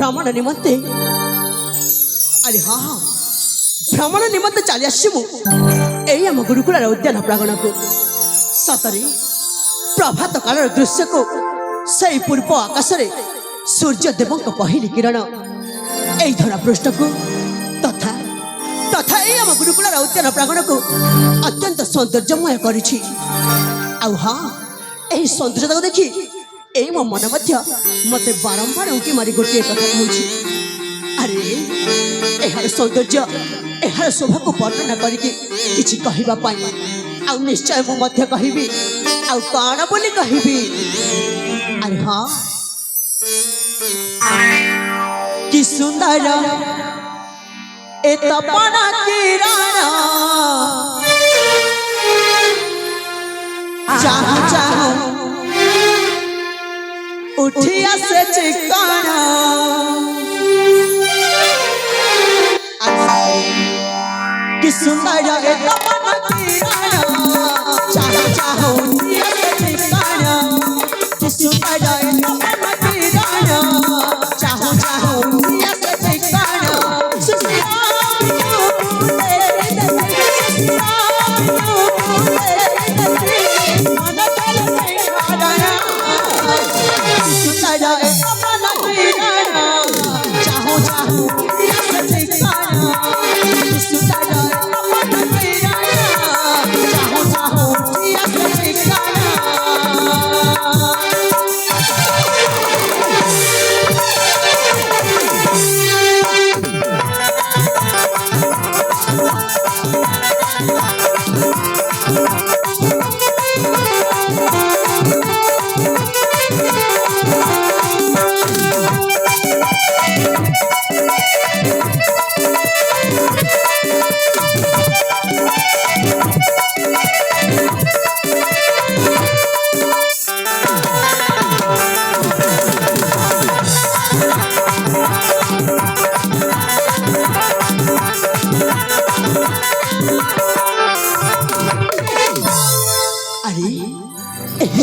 भ्रमण निमंते अरे हाँ हाँ भ्रमण निमंते चली आसमु यही आम गुरुकुल उद्यान प्रांगण को सतरे प्रभात काल दृश्य को से पूर्व आकाश रे सूर्य देव पहली किरण यही धरा पृष्ठ को तथा तथा यही आम गुरुकुल उद्यान प्रांगण को अत्यंत सौंदर्यमय करिछि। आउ हाँ यही सौंदर्यता को देखी यही मो मन मत बारंबार उंकी मारी गोटे कथा कहूँ अरे यार सौंदर्य यार शोभा को वर्णना करके किछि कहबा पाई आउ निश्चय मु मध्य कहबी आउ काण बोली कहबी अरे हाँ कि सुंदर ए तपना किरण चाहूं चाहूं उठिया से चिकाना कि सुंदर ए तपना किरण चाहूं चाहूं उठिया से चिकाना कि सुंदर ए तपना किरण चाहूं चाहूं उठिया से चिकाना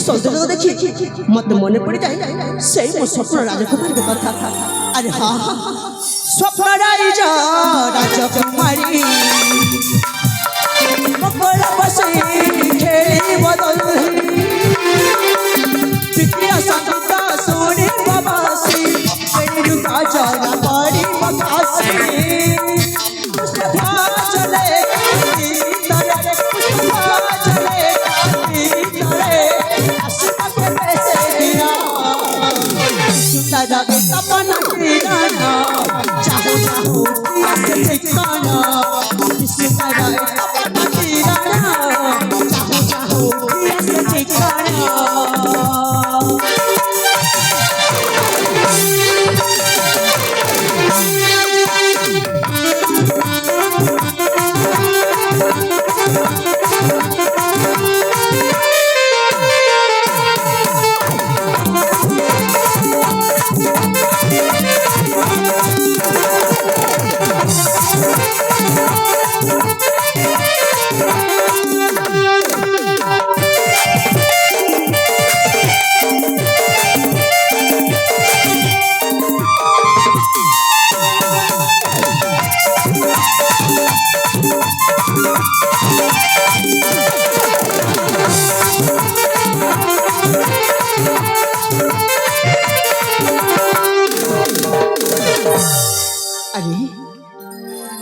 सौंदर्य देखी मत मन पड़ जाए से मो स्वप्न राजकुमारी कथा अरे हाँ स्वप्न राजकुमारी मकल बसे खेली बदल प्रिय संगीत सुनी बबासी का जाना पड़ी बकासी चले सपना चाहूं चाहूं ठिकाना सपना चाहूं चाहूं ठिकाना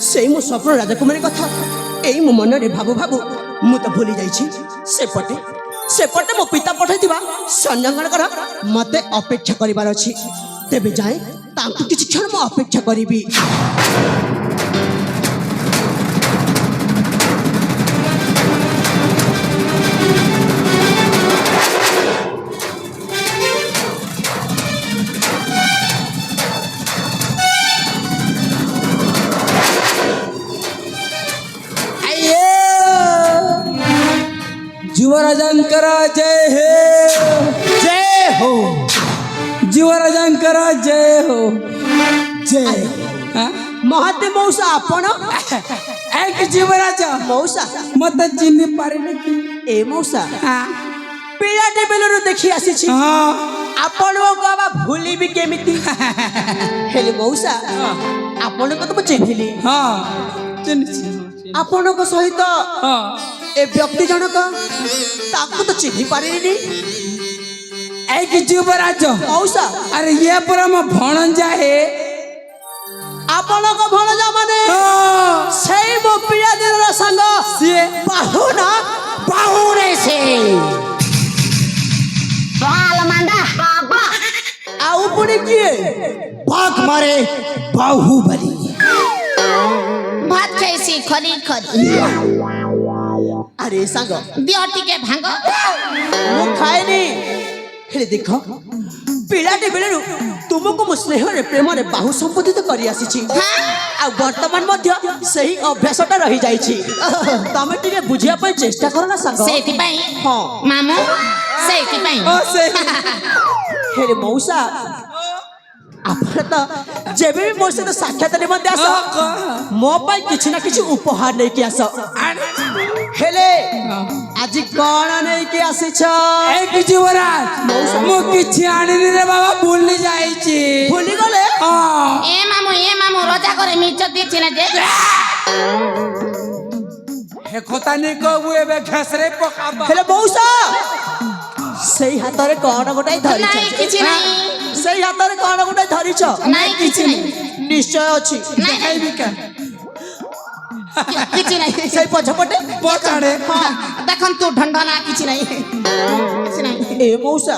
से मो स्वप्न राजकुमारी कथा यही मो मन रे भाबु भाबु मु तो भूली जाइछि सेपटे मो पिता पठाइथिबा सन्यागणकर मते अपेक्षा करिवार अछि तेबे जाए तांकु किछि क्षण मो अपेक्षा करिबी। युवराजांकरा जय हो युवराजांकरा जय हो जय महते मौसा आपण एक युवराज मौसा मत चिन्ह पारे कि ए मौसा पिलाटे बेलरू देखि आसी छी हां आपण बाबा भूली भी केमिति हेले मौसा आपण को तो मैं चिन्हिली हाँ चिन्ह आपण को सहित हाँ ए व्यक्ति जनक ताकू तो चिन्हि पारिनी एक युवराज मौसा अरे ये पूरा मैं भणंजा है आपण को भणजा माने हाँ सेई मो पिया दिन संग सिए बाहु ना बाहुरे से बाल मंदा बाबा आउ पुणी किए भाग मारे बाहुबली भात खाइसी खरी खरी अरे सांग दियो टिके भांग मु खाएनी हेले देख पिलाटे बेले तुमको मो स्नेह रे प्रेम रे बाहु संबोधित करी आसी आ वर्तमान मध्य सही अभ्यासटा रही जाइछि तमे टिके बुझिया पय चेष्टा करो ना सांग सेति पई हां मामू सेति पई ओ से हेले मौसा आपण तो जेबे भी मोर से तो साक्षात निमंते आस मो पाई किछि ना किछि उपहार नै कि आस हेले आज कोन नै कि आसी छ एक युवराज मु किछि आनिनी रे बाबा भूली जाईची भूली गले हां ए मामू रोजा करे मिच दिछि ना जे हे खोता नै कहबू एबे घसरे पकाबा हेले मौसा सेही हातरे कोन गोटाई धरि छ नहीं किछि नहीं सेही हातरे कोन गोटाई धरि छ नहीं किछि नहीं निश्चय अछि देखाइबी का किछि नहीं सेही पछपटे पचाड़े देखन तू ढंढना किछि नहीं किछि नहीं ए मौसा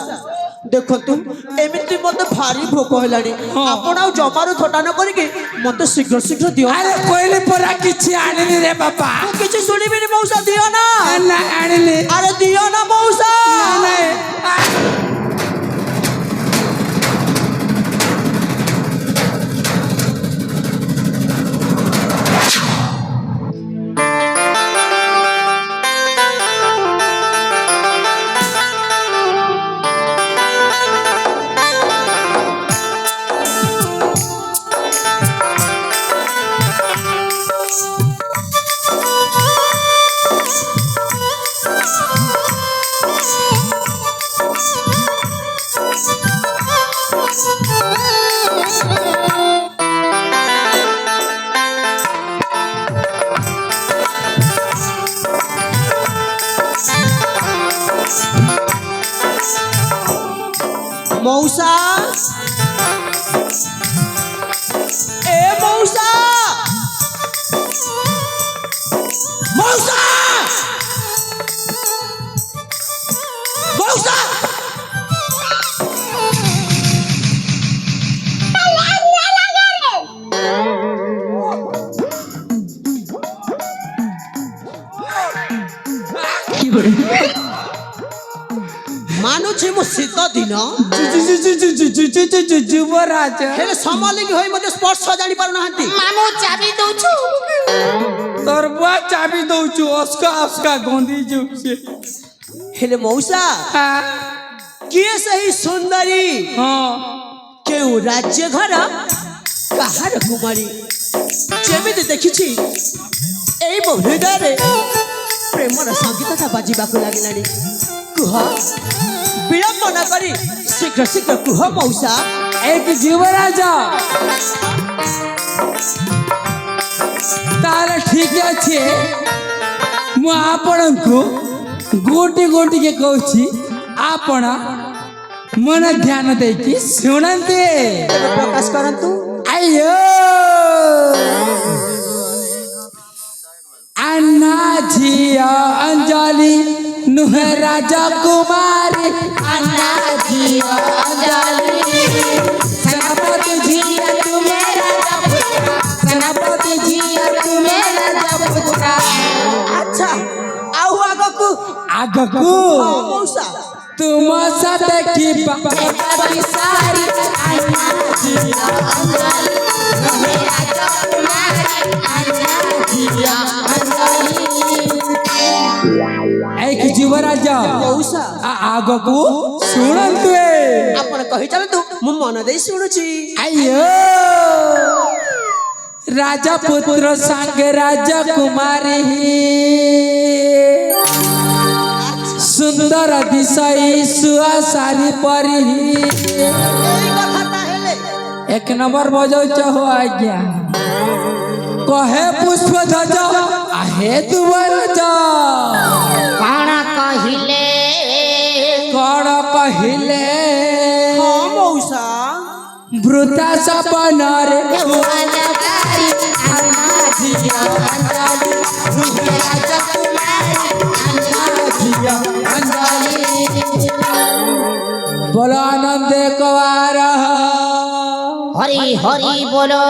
देखतु एमिति मते भारी भोक हेलानी आपण आ जमारो थटा न करिके मते शीघ्र शीघ्र दियो अरे कोइले परा किछि आनिनी रे बाबा किछि सुनिबि रे मौसा दियो ना ना आनिनी अरे दियो ना मौसा नहीं मौसा ए मौसा मौसा मौसा मानुछि मु शीत दिन युवराज हेले समालिक होई मते स्पर्श जानि पारु नाहंती मामू चाबी दउछु तोर बुआ चाबी दउछु अस्का गोंदी जुसे हेले मौसा हां किए सही सुंदरी केउ राज्य घर कहार कुमारी जेमिति देखिछि एई मो हृदय रे प्रेमर संगीतटा बाजिबाकु लागिलानी कुह विलंब न करी शीघ्र शीघ्र कुह मौसा एक युवराज तार ठीक अच्छे मु आपण को गोटी गोटी के कहूची आपण मन ध्यान देकी सुनते प्रकाश करंतु अयो अन्ना झिया अंजलि नुह राजा कुमारी अन्ना जिया अंजलि सेनापति जिया तू मेरा जपुत्रा सेनापति जिया तू मेरा जपुत्रा अच्छा आउ आगकु आगकू मौसा तुम साथ की सेनापति सारी अन्ना जिया अंजलि मेरा जपुत्रा अन्ना जिया अंजलि एक युवराज मौसा आगकू सुनंतु आपण कहि चलतु मु मन देई सुनुची अयो राजा पुत्र संग राजा कुमारी सुंदर दिशई सुआ सारी परी एई कथाटा हेले एक नंबर बजाउच हो आज्ञा कहे पुष्प ध्वज आहे तुवर कण कहिले कण कहिले हाँ मौसा वृथा सपन रे बोलो आनंद कुमार हरि हरि बोलो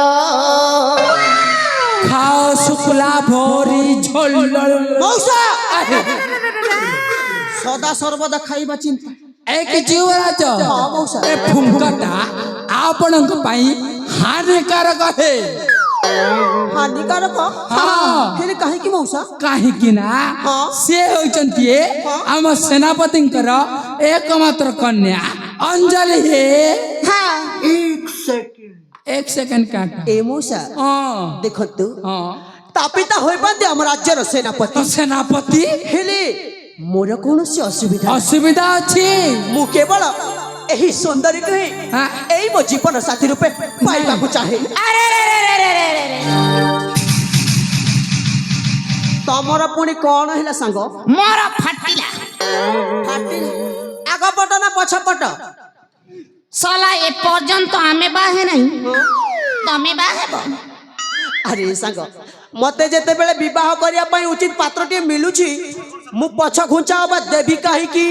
खाओ शुक्ला भोरी झोल मौसा सदा सर्वदा खाइबा चिंता एक जीवराज हाँ मौसा ए फुंकटा आपणक पई हानिकारक है हानिकारक हाँ। फिर कहे कि मौसा काहेकि ना हाँ। से होइचंती आम सेनापतिंकर एकमात्र कन्या अंजलि हे हाँ एक सेकंड काटा ए मौसा हाँ देखतु हाँ तापिता होइबादे हम राज्यर सेनापति सेनापति हेले मोर कौनसी असुविधा असुविधा अछि मु केवल एही सुंदरी कहे हाँ। एही मो जीवन साथी रूपे पाइबा को चाहे अरे रे रे रे रे रे रे तमर पुणी कौन हैला सांग मोर फाटिला फाटी आग पट ना पछ पट साला ए पर्यंत आमे बाहे नहीं तमे बाहेब अरे सांग मते जेते बेले विवाह करिया पई उचित पात्रटी मिलुची मु पछ घुंचा बा देवी काहे की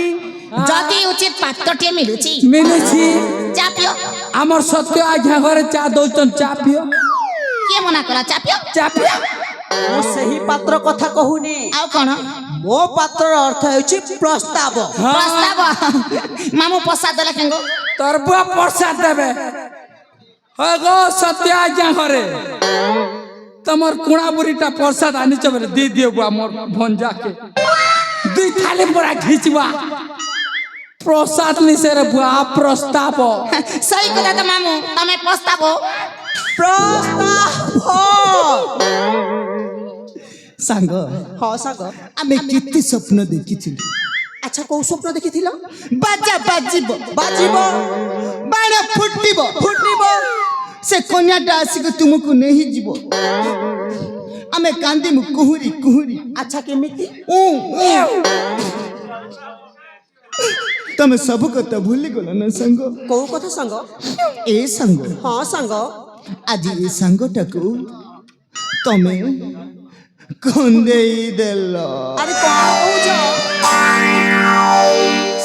जदि उचित पात्रटे मिलुची मिलुछि चापियो हमर सत्य आज्ञा घरे चा दौचन चा पियो के मना करा चापियो चा पियो मु सही पात्र कथा कहूनी आउ कोन मो पात्र अर्थ हेउची प्रस्ताव प्रस्ताव मामू प्रसाद देला केंगो तोर बुआ प्रसाद देबे हो गो सत्य आज्ञा घरे तमर कुणा बुरीटा प्रसाद आनी चबरे दे दियो बुआ मोर भंजा के दुई थाली बड़ा खींचवा प्रसाद निसे रे बुआ प्रस्ताव सही कथा तो मामू तमे प्रस्ताव सांग हाँ सांग आमे केते स्वप्न देखिथिलु अच्छा कौ स्वप्न देखिथिल बाजा बाजिब बाजिब बाण फुटिब फुटिब से कन्याटा आसिक तुमको नहीं जीव आमे कांदिमु कुहुरी कुहुरी अच्छा केमिति ऊ तमे सब कथा भूली गलो ना संग कौ कथा सांग ए संग हाँ सांग आज ए संगटाको तमे कंदेई देलो अरे कौज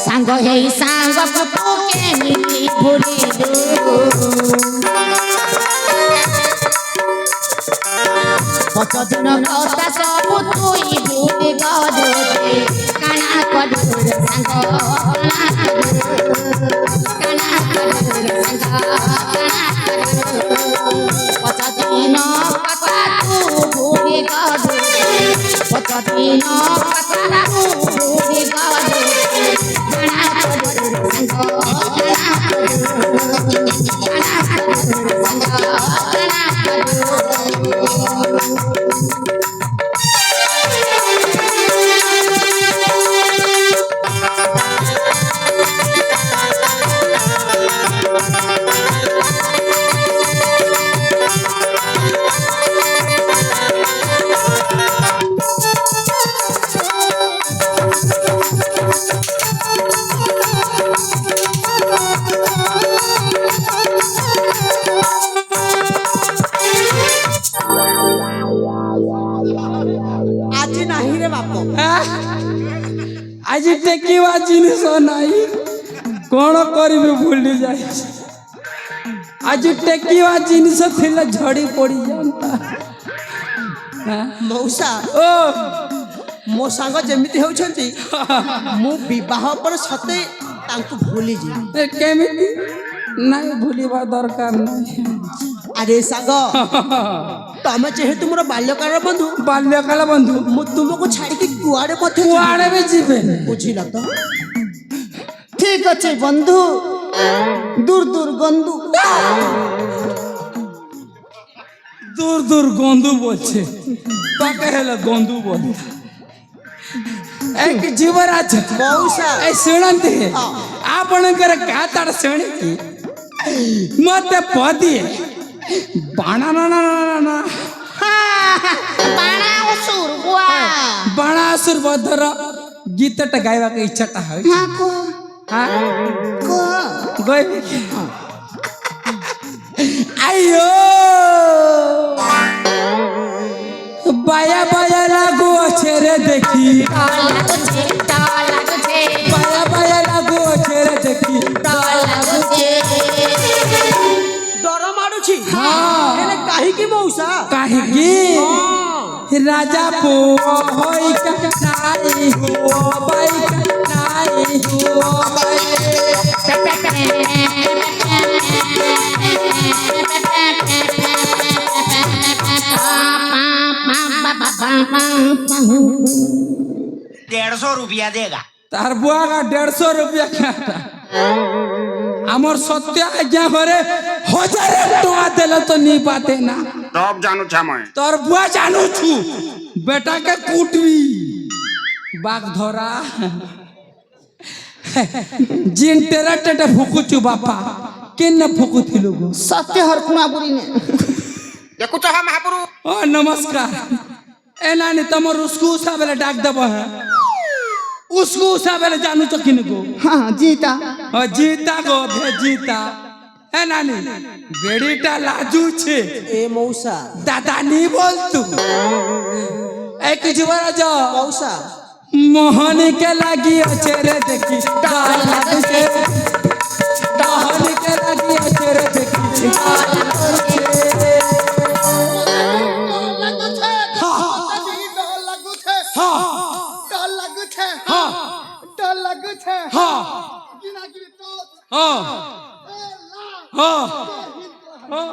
सांग हे सांग को के मिली भूली दो पचदिन कथा सब तुई भूली गदो काना कदुर सांग काना कदुर सांग पचदिन कथा तू भूली गदो पचदिन कथा तू भूली गदो काना कदुर सांग काना कदुर सांग काना आज नाही रे बाप आज टेकिवा जिनिस नाही कोण करिबे भूली जाय आज टेकिवा जिनिस थिला झड़ी पड़ी जानता मौसा ओ मो सांग जेमिति हेउछंती मु विवाह पर सते तांको भूली जी ए केमिति नाही भूलिबा दरकार नाही अरे सांग तमे जेहेतु मोर बाल्यकाल बंधु बाल्यकाल बंधु मु तुमको छाड़ी के कुआड़े मथे कुआड़े भी जीवे बुझिला तो ठीक अच्छे बंधु दूर दूर गंधु दूर दूर गंधु बोलছে ताके हेला गंधु बोल एक जीवराज मौसा ए सुनंते आपणकर का तार सुणी की ମତେ ପଦିଏ ବାଣା ନା ନା ନା ନା ବାଣା ଅସୁର ବୁଆ ବାଣାସୁର ବଧର ଗୀତଟା ଗାଇବାକୁ ଇଚ୍ଛାଟା ହଉଛି ହଁ କୁହ ଗାଇବି ଆୟୋ বায়া বায়া লাগু আছে রে দেখি বায়া বায়া লাগু আছে রে দেখি ଡର ମାଡୁଛି ହଁ। ହେଲେ କାହିଁକି ମଉସା কাহিকি রাজা পুଅ হইকা নাই হুও বাইকা নাই হুও ₹150 देगा। তার বুয়াগা 150 রুপিয়া খাটা আমার সত্য আজ্ঞা ঘরে 1000 টাকা দেলে তো নি পাতে না तब जानू छा मैं তোর বুয়া জানুছু বেটাকে কুটবি বাঘ ধরা জিন টেরা টেটা ফুকুছু বাপা কেন ফুকুথিলু গো सत्य हर कुणा बुरी ने देखो तो हम महापुरु ও নমস্কার এ নানি তোমার উসকু সাবেলে ডাক দেব হ্যাঁ উসকু সাবেলে জানুছ কিন গো हाँ जीता ও জিতা গো ভে জিতা এ নানি বেড়িটা লাজু ছে ଏ ମଉସା দাদা নি বলতু এক যুবরাজ ମଉସା মোহনী কে লাগি আছে রে দেখি ডাল লাগছে মোহনী কে লাগি আছে রে দেখি ডাল লাগছে হ্যাঁ হ্যাঁ হ্যাঁ হ্যাঁ হ্যাঁ হ্যাঁ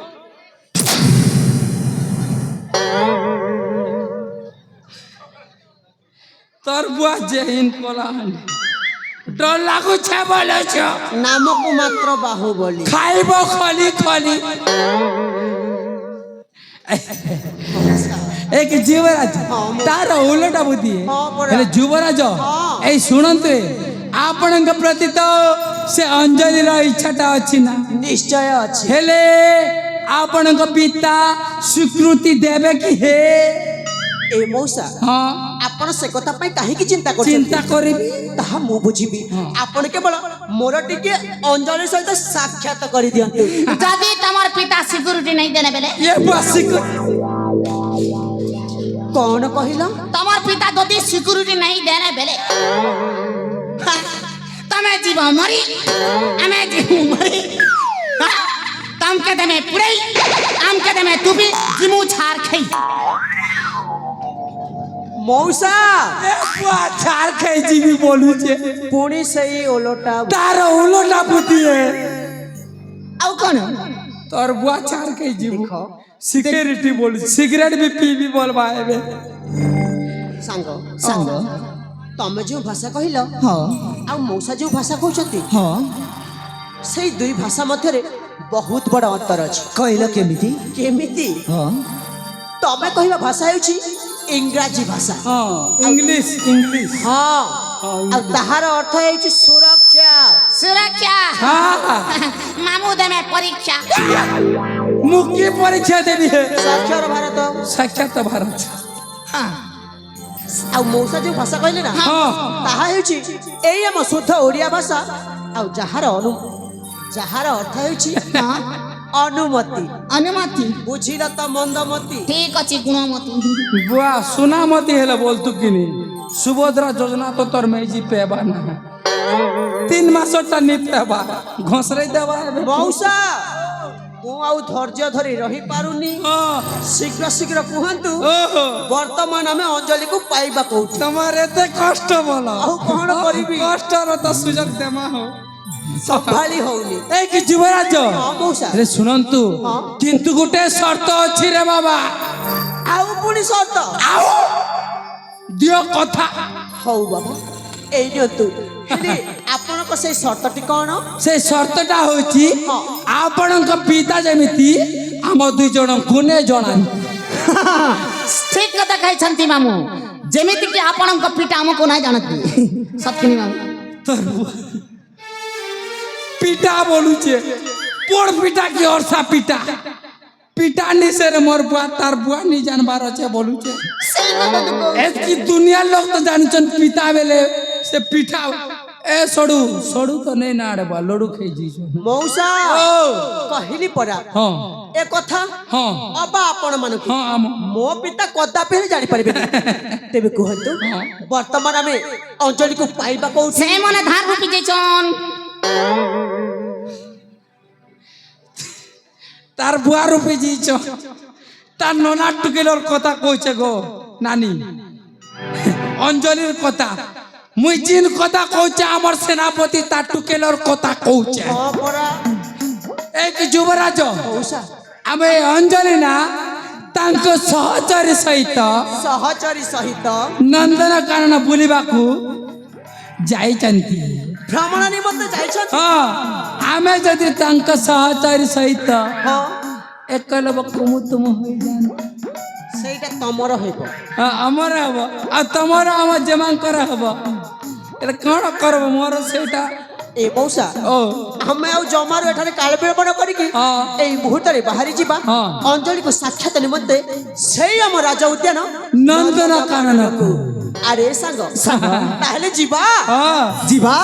তোর বুয়া জেহিন কলান ডর লাগুছে বলেছ ନାମକୁ ମାତ୍ର ବାହୁବଳୀ খাইব খলি খলি এক যুবরাজ তার উল্টা বুদ্ধি ହଁ ପରା। ହେଲେ ଯୁବରାଜ ହଁ। ଏଇ ଶୁଣନ୍ତୁ ଆପଣଙ୍କ ପ୍ରତି ତ ସେ ଅଞ୍ଜଳିର ଇଚ୍ଛାଟା ଅଛି ନା ନିଶ୍ଚୟ ଅଛି ହେଲେ ଆପଣଙ୍କ ପିତା ସ୍ୱୀକୃତି ଦେବେ କି ହେ ଏ ମଉସା ହଁ ଆପଣ ସେ କଥା ପାଇଁ କାହିଁକି ଚିନ୍ତା କରୁଛନ୍ତି ଚିନ୍ତା କରିବି ତାହା ମୁଁ ବୁଝିବି ଆପଣ କେବଳ ମୋର ଟିକେ ଅଞ୍ଜଳି ସହିତ ସାକ୍ଷାତ କରିଦିଅନ୍ତୁ ଯଦି ତମର ପିତା ସିକ୍ୟୁରିଟି नहीं देने बेले ଇଏ ବସିକ କଣ କହିଲ तमर पिता যদি सिक्यूरिटी नहीं देने बेले तमे जीव मरी हमें जीव मरी तम के दमे पुरई आम के दमे तुबी जिमु छार खई ମଉସା ଏ ବୁଆ ଛାର ଖାଇ ଯିବି ବୋଲୁଛେ ପୁଣି ସେଇ ଓଲଟା ତାର ଉଲଟା ବୁଦ୍ଧି ଆଉ କଣ তোর বুয়া ছাড় খাই ଯିବୁ ଦେଖ ସିକ୍ୟୁରିଟି ବୋଲୁ ସିଗାରେଟ ବି ପିଇବି ବୋଲବା ଏବେ ସାଙ୍ଗ ସାଙ୍ଗ ତମେ ଯେଉଁ ଭାଷା କହିଲ ହଁ ଆଉ ମଉସା ଯେଉଁ ଭାଷା କହୁଛନ୍ତି ହଁ ସେଇ ଦୁଇ ଭାଷା ମଧ୍ୟରେ ବହୁତ ବଡ଼ ଅନ୍ତର ଅଛି କହିଲ କେମିତି କେମିତି ହଁ ତମେ କହିବା ଭାଷା ହେଉଛି ଇଂରାଜୀ ଭାଷା ହଁ ଇଂଲିଶ ଇଂଲିଶ ହଁ ଆଉ ତାହାର ଅର୍ଥ ହେଉଛି ସୁରକ୍ଷା सुरक्षा ହଁ मामू दमे परीक्षा ମୁଁ କି ପରୀକ୍ଷା ଦେବି ହେ ସାକ୍ଷର ଭାରତ ସାକ୍ଷାତ ଭାରତ ଆଉ ମଉସା ଯେଉଁ ଭାଷା କହିଲେ ନା ହଁ ତାହା ହେଉଛି ଏଇ ଆମ ଶୁଦ୍ଧ ଓଡ଼ିଆ ଭାଷା ଆଉ ଯାହାର ଅର୍ଥ ହେଉଛି ଅନୁମତି ଅନୁମତି ବୁଝିଲ ତ ମନ୍ଦମତି ठीक अछि गुणमती ବୁଆ ସୁନାମତି ହେଲେ ବୋଲତୁ କିନି ସୁଭଦ୍ରା ଯୋଜନା ତ ତୋର ମେଜି ପେବା ନା 3 ମାସଟା ନି ପେବା ଘଷରେଇ ଦେବା ଏବେ ମଉସା ମୁଁ ଆଉ ଧୈର୍ଯ୍ୟ ଧରି ରହିପାରୁନି ହଁ ଶୀଘ୍ର ଶୀଘ୍ର କୁହନ୍ତୁ ଓହୋ ବର୍ତ୍ତମାନ ଆମେ ଅଞ୍ଜଳିକୁ ପାଇବା କୋଉଠି তোমার এতে কষ্ট বলো ଆଉ କଣ କରିବି? কষ্টর তো সুযোগ দেমা হো ସମ୍ଭାଳି ହଉନି এই কি যুবরাজ ହଁ ମଉସା রে শুনন্তু ହଁ। কিন্তু গোটে শর্ত ଅଛି রে বাবা ଆଉ ପୁଣି ସର୍ତ୍ତ আও দিও কথা ହଉ ବାବା ଏଇ ନିଅନ୍ତୁ ହେଲେ ଆପଣଙ୍କ ସେଇ ସର୍ତ୍ତଟି କଣ সেই শর্তটা হচ্ছে ହଁ। ଆପଣଙ୍କ ପିତା ଯେମିତି ଆମ ଦୁଇ ଜଣଙ୍କୁ ନେ ଜଣାନି ठीक कथा कहछंती मामू जेमिति कि आपणक पिता हमको नहीं जानती सतकिनी मामू তোর পিতা বলুছে বড় পিটা কি অর্ষা পিটা পিটা নিসেরে মোর বুয়া তার বুয়া নি জানবার আছে বলুছে এতকি দুনিয়ার লোক তো জানছন পিতা বেলে সে পিঠা এ সড়ু সড়ু তো নেই না রে বা লড়ু খেয়ে যাইছ মৌসা ও କହିଲି ପରା হ্যাঁ ଏ କଥା ହଁ ଅବା ଆପଣ ମାନଙ୍କୁ ହଁ ଆମ ମୋ ପିତା କଦାପି ହେଲେ ଜାଣିପାରିବେନି ତେବେ କୁହନ୍ତୁ ବର୍ତ୍ତମାନ ଆମେ ଅଞ୍ଜଳିକୁ ପାଇବା କୋଉଠି ସେ ମନେ ଧାର ରୂପି ଯାଇଛନ୍ তার বুয়া রূপে যাইছ তার ননা টুকেলর কথা কইছে গো নানি অঞ্জলির কথা মুই জিন কথা কইছে আমার সেনাপতি তার টুকেলর কথা কইছে ହଁ ପରା এক যুবরাজ ମଉସା ଆମେ ଅଞ୍ଜଳି ନା ତାଙ୍କ ସହଚରୀ ସହିତ ସହଚରୀ ସହିତ ନନ୍ଦନ କାନନ ବୁଲିବାକୁ ଯାଇଛନ୍ତି ଭ୍ରମଣ ନିମନ୍ତେ ଯାଇଛନ୍ତି ହଁ ଆମେ ଯଦି ତାଙ୍କ ସହଚରୀ ସହିତ ହଁ ଏକଲବ କୁମୁତୁମ ହୋଇଯାଆନ୍ତି ସେଇଟା ତମର ହେବ ଆମର ହବ ଆଉ ତମର ଆମ ଜେମାଙ୍କର ହବ ଏଟା କଣ କରବ ମୋର ସେଇଟା ଏ ମଉସା ଓ ଆମେ ଆଉ ଜମାରୁ ଏଠାରେ କାଳ ବିଳମ୍ବନ କରିକି ହଁ। ଏଇ ମୁହୂର୍ତ୍ତରେ ବାହାରି ଯିବା ହଁ। ଅଞ୍ଜଳିକୁ ସାକ୍ଷାତ ନିମନ୍ତେ ସେଇ ଆମ ରାଜ ଉଦ୍ୟାନ ନନ୍ଦନ କାନନକୁ ଆରେ ସାଙ୍ଗ ତାହେଲେ ଯିବା ହଁ ଯିବା